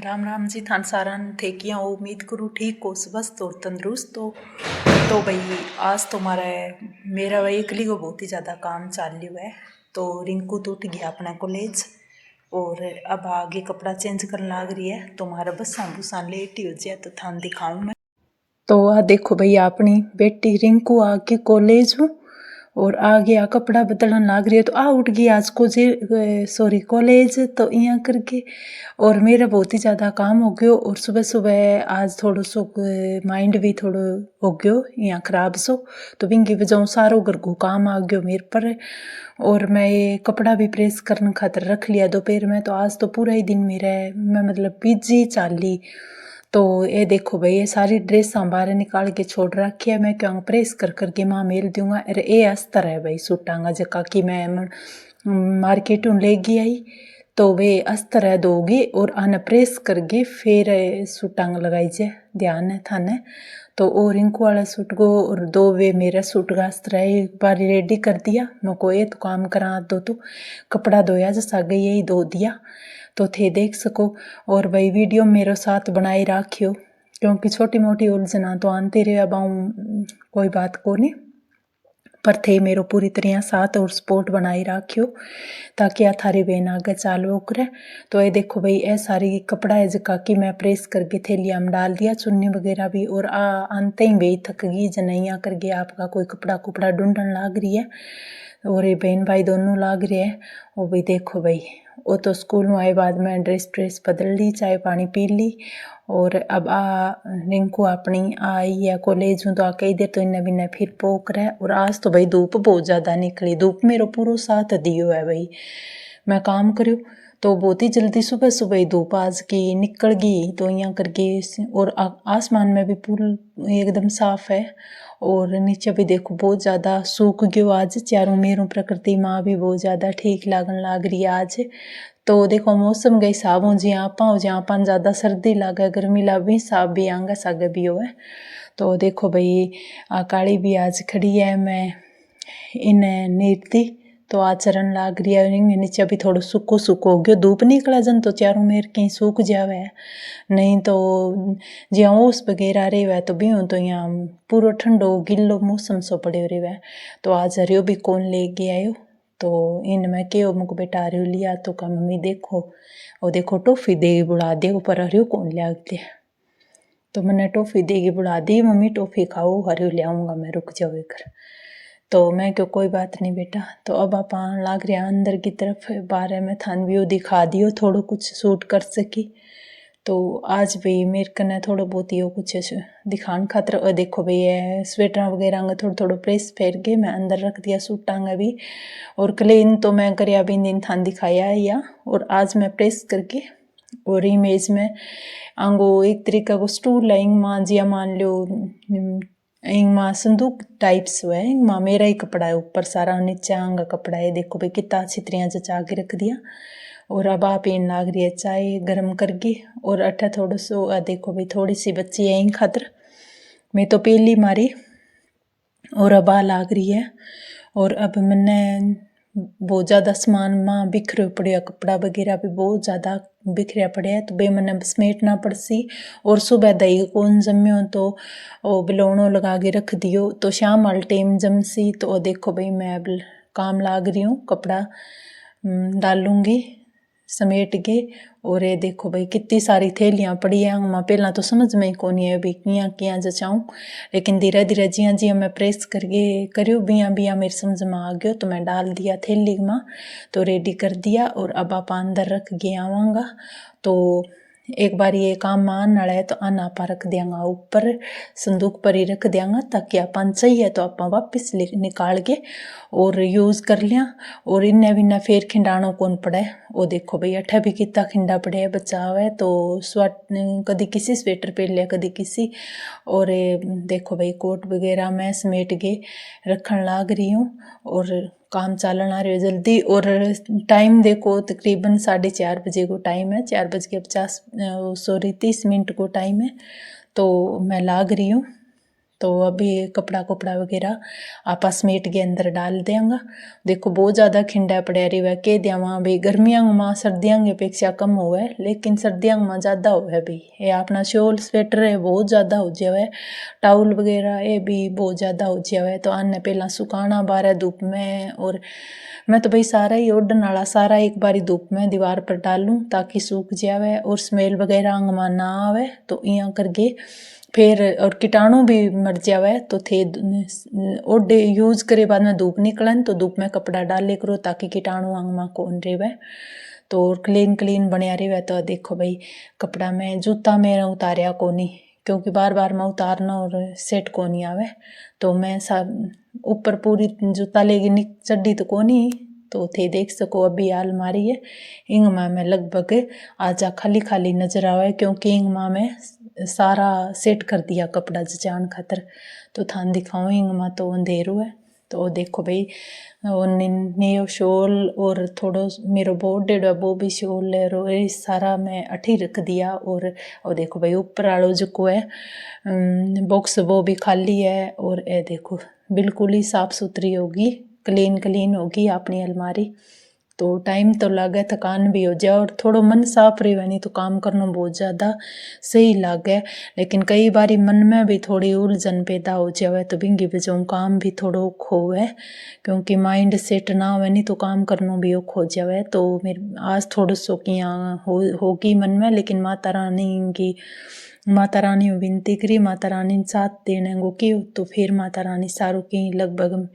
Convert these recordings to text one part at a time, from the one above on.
राम राम जी। थान सारान थे किया उम्मीद करूँ ठीक हो, स्वस्थ और तंदुरुस्त हो। तो भाई आज तो मेरा भाई इकली को बहुत ही ज़्यादा काम चाल रहा है। तो रिंकू तो उठ गया अपना कॉलेज और अब आगे कपड़ा चेंज करने लाग रही है। तो हमारा बसा भूसा लेट ही हो जाए तो थान दिखाऊँ मैं। तो आ देखो भैया अपनी बेटी रिंकू आगे कॉलेज हूँ और आ गया कपड़ा बदलन लाग रही है। तो आ उठ गई आज को सॉरी कॉलेज तो यहाँ करके और मेरा बहुत ही ज़्यादा काम हो गयो। और सुबह सुबह आज थोड़ो सो माइंड भी थोड़ो हो गयो यहाँ खराब सो। तो बिंगी वजह सारो घर को काम आ गयो मेरे पर। और मैं ये कपड़ा भी प्रेस करने खातर रख लिया दोपहर में। तो आज तो पूरा ही दिन मैं मतलब बिजी चाली। तो ये देखो भाई ये सारी ड्रेस बाहर निकाल के छोड़ रखी है। मैं क्यों प्रेस कर करके माँ मेल दूंगा। अरे ये अस्तर है भाई सूटांगा जका कि मैं मार्केट ले गई आई। तो वे अस्तर है दोगी और आने प्रेस करके फिर सूटांग लगाई जाए। ध्यान है थाने। तो और इनको वाला सूट को और दो वे मेरा सूट का अस्तर है एक बार रेडी कर दिया। मैं को ये तो काम करा दो तो कपड़ा धोया जैसा गई यही धो दिया तो थे देख सको। और भाई वीडियो मेरे साथ बनाई राखियो क्योंकि छोटी मोटी उलझना तो आनती रहे। अब कोई बात को नहीं पर थे मेरो पूरी तरह साथ और सपोर्ट बनाई राखियो ताकि आ थारी बहन आगे चालू करे। तो ये देखो भाई ये सारी कपड़ा है जका कि मैं प्रेस करके थैलिया में डाल दिया चुन्नी वगैरह भी। और आनते ही भाई थक गई जनैया कर गया आपका कोई कपड़ा कुपड़ा ढूंढन लाग रही है। और ये बहन भाई दोनों लाग रहे हैं। वो भी देखो भाई वो तो स्कूल में आए बाद में ड्रेस बदल ली चाय पानी पी ली। और अब रिंकू अपनी आई है कॉलेज में। तो आ कई देर तो इन्हें भी फिर पोक रहा है। और आज तो भाई धूप बहुत ज़्यादा निकली। धूप मेरो पूरा साथ दियो है भाई। मैं काम करूँ तो बहुत ही जल्दी सुबह सुबह ही धूप आज की निकल गई। तो यहाँ करके और आसमान में भी पूरा एकदम साफ है। और नीचे भी देखो बहुत ज़्यादा सूख गयो आज चारों मेरों प्रकृति माँ भी बहुत ज़्यादा ठीक लागन लाग रही है आज। तो देखो मौसम के हिसाब हो जहाँ पान ज़्यादा सर्दी लागे गर्मी लागे हिसाब भी आंगा सागे भी हो है। तो देखो भाई काली भी आज खड़ी है। मैं इन्हें नीरती तो आचरण लाग रही है। नीचे भी थोड़ा सूखो सूखो हो गयो। धूप निकला जन तो चारों मेर कहीं सूख जावे है। नहीं तो ज्या ओस वगैरह रहे तो भी तो यहाँ पूरा ठंडो गिल्लो मौसम सो पड़े रहे। तो आज हरियो भी कौन ले गया आयो। तो इन मैं क्यों मुझको बेटा हरियो लिया तो का मम्मी देखो वो देखो टॉफी देगी बुला दे ऊपर हरियो कौन लिया दिया। तो मैंने टॉफी देगी बुला दी मम्मी टॉफी खाओ हरियो ले आऊँगा मैं रुक जाओ कर। तो मैं क्यों कोई बात नहीं बेटा। तो अब आप लाग रहे अंदर की तरफ बारे में थान व्यू दिखा दियो थोड़ा कुछ शूट कर सकी। तो आज भाई मेरे कने थोड़ा बहुत ही कुछ दिखाने खातर और देखो भाई ये स्वेटर वगैरह थोड़ा थोड़ा प्रेस फेर के मैं अंदर रख दिया सूटांगा भी। और क्लीन तो मैं करिया भी दिन थान दिखाया है या। और आज मैं प्रेस करके और इमेज में आंगो एक तरीका को स्टूल है माँ जिया मान लो माँ संदूक टाइप्स है माँ मेरा ही कपड़ा है ऊपर सारा नीचे आंगा कपड़ा है। देखो भाई कितना अच्छी तरह जचा के रख दिया। और अब आप पीन लाग रही है चाय गर्म करके। और अट्ठा थोड़ा सो देखो भाई थोड़ी सी बच्ची है इन खातर मैं तो पी ली मारी। और अब लाग रही है। और अब मैंने बहुत ज़्यादा सामान माँ बिखरे पड़े कपड़ा वगैरह भी बहुत ज़्यादा बिखरिया पड़े है। तो बे मैंने समेटना पड़सी। और सुबह दही कौन जम्यो तो वो बिलोणो लगा के रख दियो तो शाम वाले टाइम जमसी। तो देखो भाई मैं अब काम लाग रही हूँ कपड़ा डालूंगी समेट के। और ये देखो भाई कितनी सारी थैलियाँ पड़ी हैं। मैं पहला तो समझ में ही कौन है भाई किया जचाऊँ। लेकिन धीरे धीरे जिया जिया मैं प्रेस करके करियो बिया मेरे समझ में आ गयो। तो मैं डाल दिया थैली में तो रेडी कर दिया। और अब आप अंदर रख के आवांगा। तो एक बार ये काम मान वाला है तो आना आप रख देंगा ऊपर संदूक पर ही रख देंगा ताकि अपन चाहिए तो आप वापस निकाल के और यूज़ कर लिया। और इन्हें भी ना फिर खिंडाणों कौन पड़े। वो देखो भाई अठा भी कितना खिंडा पड़े है बचा हुआ है। तो कभी किसी स्वेटर पहन लिया कभी किसी। और देखो भाई कोट वगैरह मैं समेट के रखन लाग रही हूँ। और काम चालन आ रही है जल्दी। और टाइम देखो तकरीबन 4:30 बजे को टाइम है 4:50 30 मिनट को टाइम है। तो मैं लाग रही हूँ तो अभी कपड़ा कपड़ा वगैरह आपा समेट के अंदर डाल देंगे। देखो बहुत ज़्यादा खिंडा पड़ा रही है, कह दिया वहाँ भी गर्मियों में सर्दियों की अपेक्षा कम हुआ है, लेकिन सर्दियों में ज़्यादा हुआ है भाई। ये अपना शॉल स्वेटर है बहुत ज़्यादा हो जावा है, टाउल वगैरह ये भी बहुत ज़्यादा हो जावा है। तो आने पहला सुखाना बाहर धूप में, और मैं तो भाई सारा ही ओढ़ने वाला सारा एक बारी धूप में दीवार पर डालूँ ताकि सूख जावे और स्मेल वगैरह अंग में ना आवे। तो यहाँ करके फिर और कीटाणु भी मर जावे। तो थे ओढ़े यूज करे बाद में धूप निकलन तो धूप में कपड़ा डाले करो ताकि कीटाणु अंग में कौन रेवे, तो क्लीन क्लीन बनया रहे। तो देखो भाई कपड़ा में जूता मेरा उतारिया कोनी, क्योंकि बार बार मैं उतारना और सेट कोनी आवे। तो मैं सब ऊपर पूरी जूता लेगी चड्डी तो कोनी, तो थे देख सको अभी अलमारी है इंग माँ में लगभग आजा खाली खाली नजर आवे, क्योंकि इंग माँ में सारा सेट कर दिया कपड़ा जचान खातर। तो थान दिखाऊँ इंग माँ तो अंधेरो है। तो देखो भाई नयो शॉल और थोड़ो मेरो बहुत डेढ़ वो भी शॉल है रो सारा मैं अठी रख दिया। और देखो भाई ऊपर वालो जो है बॉक्स वो भी खाली है, और ये देखो बिल्कुल ही साफ सुथरी होगी, क्लीन क्लीन होगी अपनी अलमारी। तो टाइम तो लगे, थकान भी हो जाए और थोड़ो मन साफ रहे, नहीं तो काम करना बहुत ज़्यादा सही लगे। लेकिन कई बारी मन में भी थोड़ी उलझन पैदा हो जाए तो बिंगी वजह काम भी थोड़ो औखो है, क्योंकि माइंड सेट ना हो नहीं तो काम करना भी औखो हो जाए। तो मेरे आज थोड़ो सो कि होगी मन में, लेकिन माता रानी विनती करी, माता रानी ने साथ देने को की, तो फिर माता रानी सारू की लगभग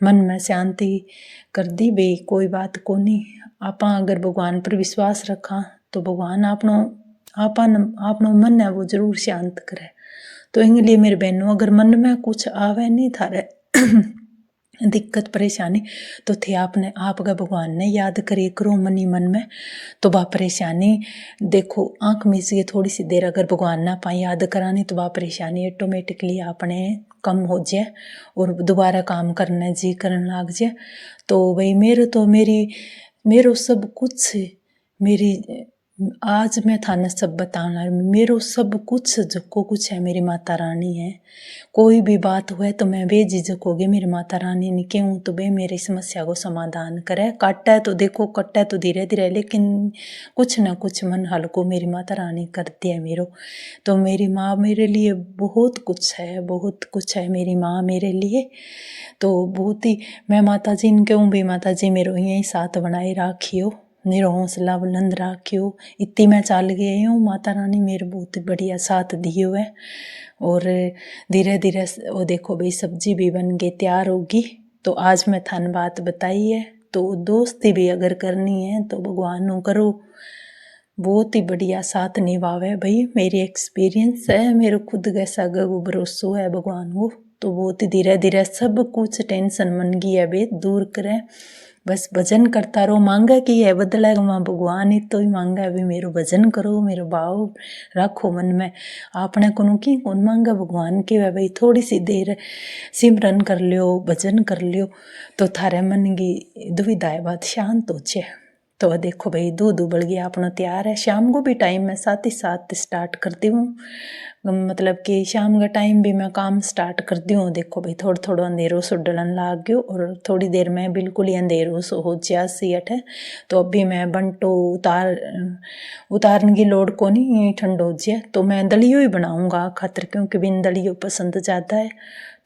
मन में शांति कर दी। बे कोई बात को नहीं, आपा अगर भगवान पर विश्वास रखा तो भगवान आपनो मन है वो जरूर शांत करे। तो इंगलिए मेरे बहनों अगर मन में कुछ आवे नहीं थारे दिक्कत परेशानी, तो थे आपने आपका भगवान ने याद करिए करो मनी मन में। तो वह परेशानी देखो आँख मीचिए थोड़ी सी देर, अगर भगवान ना पाए याद करानी तो वह परेशानी ऑटोमेटिकली आपने कम हो जाए और दोबारा काम करने जी करने लग जाए। तो भाई मेरो सब कुछ मेरी आज मैं थाने सब बताना, मेरो सब कुछ जो कुछ है मेरी माता रानी है। कोई भी बात हुए तो मैं बेझिझक होगी मेरी माता रानी ने क्यों तो बे मेरी समस्या को समाधान करे। काटा है तो देखो कट्टा है तो धीरे धीरे, लेकिन कुछ ना कुछ मन हल को मेरी माता रानी करती है मेरो। तो मेरी माँ मेरे लिए बहुत कुछ है, बहुत कुछ है मेरी माँ मेरे लिए। तो बहुत ही मैं माता जी ने कहूँ भी माता जी मेरो यही साथ बनाए राखियो, मेरो हौसला बुलंद राखियो। इतनी मैं चल गई हूँ, माता रानी मेरे बहुत बढ़िया साथ दियो है। और धीरे धीरे वो देखो भाई सब्जी भी बन गई तैयार होगी। तो आज मैं थान बात बताई है, तो दोस्ती भी अगर करनी है तो भगवान नो करो, बहुत ही बढ़िया साथ निभावे भाई। मेरी एक्सपीरियंस है, मेरे खुद कैसा गो भरोसा है भगवान को। तो बहुत ही धीरे धीरे सब कुछ टेंशन मन की है बे दूर करे, बस भजन करता रहो। मांगा कि है बदलेगा माँ भगवान ही तो ही मांगा है भी मेरो भजन करो, मेरो भाव रखो मन में। आपने को की कौन मांगा भगवान के है भाई, थोड़ी सी देर सिमरन कर लियो भजन कर लियो तो थारे मन की दुविधाएं बात शांत हो जाए। तो देखो भाई दूध उबल गया अपना तैयार है। शाम को भी टाइम मैं साथ ही साथ स्टार्ट करती हूँ, मतलब कि शाम का टाइम भी मैं काम स्टार्ट करती हूँ। देखो भाई थोड़ा थोड़ा अंधेरों सो डलन लाग गयो और थोड़ी देर में बिल्कुल ही अंधेरों सो हो जा सीट है। तो अभी मैं बंटो उतारने की लोड को नहीं, ठंड हो जाए तो मैं दलियो ही बनाऊँगा खातर, क्योंकि बिन दलियो पसंद ज़्यादा है।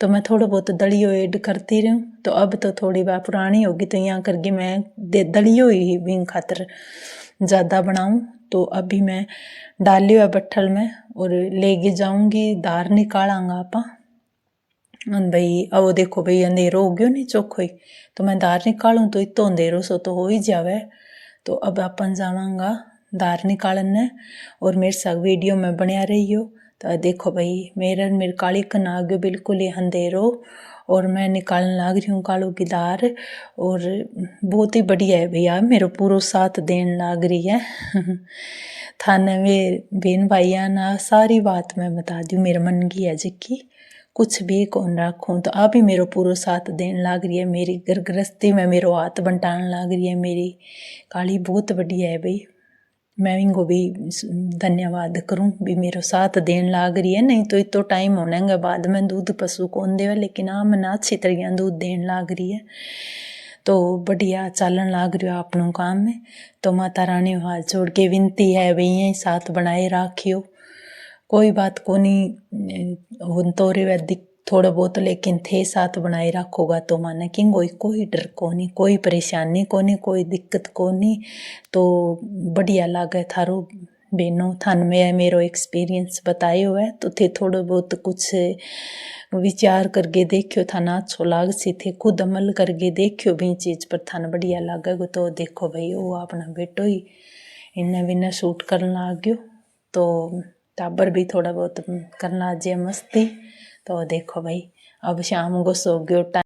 तो मैं थोड़ा बहुत दलियो ऐड करती रहूँ। तो अब तो थोड़ी बात पुरानी होगी तो यहाँ करके मैं दलियो ही बिन खातर ज़्यादा बनाऊँ। तो अभी मैं डालियो है बट्ठल में और लेके जाऊँगी, दार निकालांगा आपा भाई। अब देखो भाई अंधेरो हो गयो नहीं चौखो ही, तो मैं दार निकालूँ तो इतो अंधेरो सो तो हो ही जावे। तो अब अपन जावांगा दार निकालने और मेरे साथ वीडियो में बनया रहियो। तो देखो भाई मेरे काली कन आ गयो बिल्कुल ही अंधेरो और मैं निकालने लग रही हूँ कालू की दार। और बहुत ही बढ़िया है भैया, मेरा पूरा साथ देने लग रही है थाने में बहन भाइया ना सारी बात मैं बता दूँ मेरे मन की है जिक्की कुछ भी कौन रखूँ। तो आप ही मेरो पूरा साथ देने लग रही है, मेरी घर गृहस्थी में मेरो हाथ बंटाने लग रही है। मेरी काली बहुत बढ़िया है भाई, मैं इनको भी धन्यवाद करूं भी मेरो साथ देन लाग रही है। नहीं तो इतो टाइम होने के बाद में दूध पशु कौन देवे, लेकिन हाँ मैंने अच्छी तरह दूध देन लाग रही है। तो बढ़िया चालन लाग रही है अपनों काम में। तो माता रानी हाथ जोड़ के विनती है भाई यही साथ बनाए राखियो। कोई बात कोनी हुन तो रे वैदिक थोड़ा बहुत, लेकिन थे साथ बनाए रखोगा तो माने कि कोई डर कोनी, कोई परेशानी कोनी, कोई दिक्कत कोनी। तो बढ़िया लागे थारो बेनो थान में मेरो एक्सपीरियंस बतायो है। तो थे थोड़ा बहुत कुछ विचार करके देखियो, थाना अच्छो लाग सी थे खुद अमल करके देखियो भी चीज पर थान बढ़िया लागेगो। तो देखो भाई वो अपना बेटो ही इन्ने विन्ने शूट करन लाग गयो। तो टाबर भी थोड़ा बहुत करना जे मस्ती। तो देखो भाई अब शाम को सो गयो।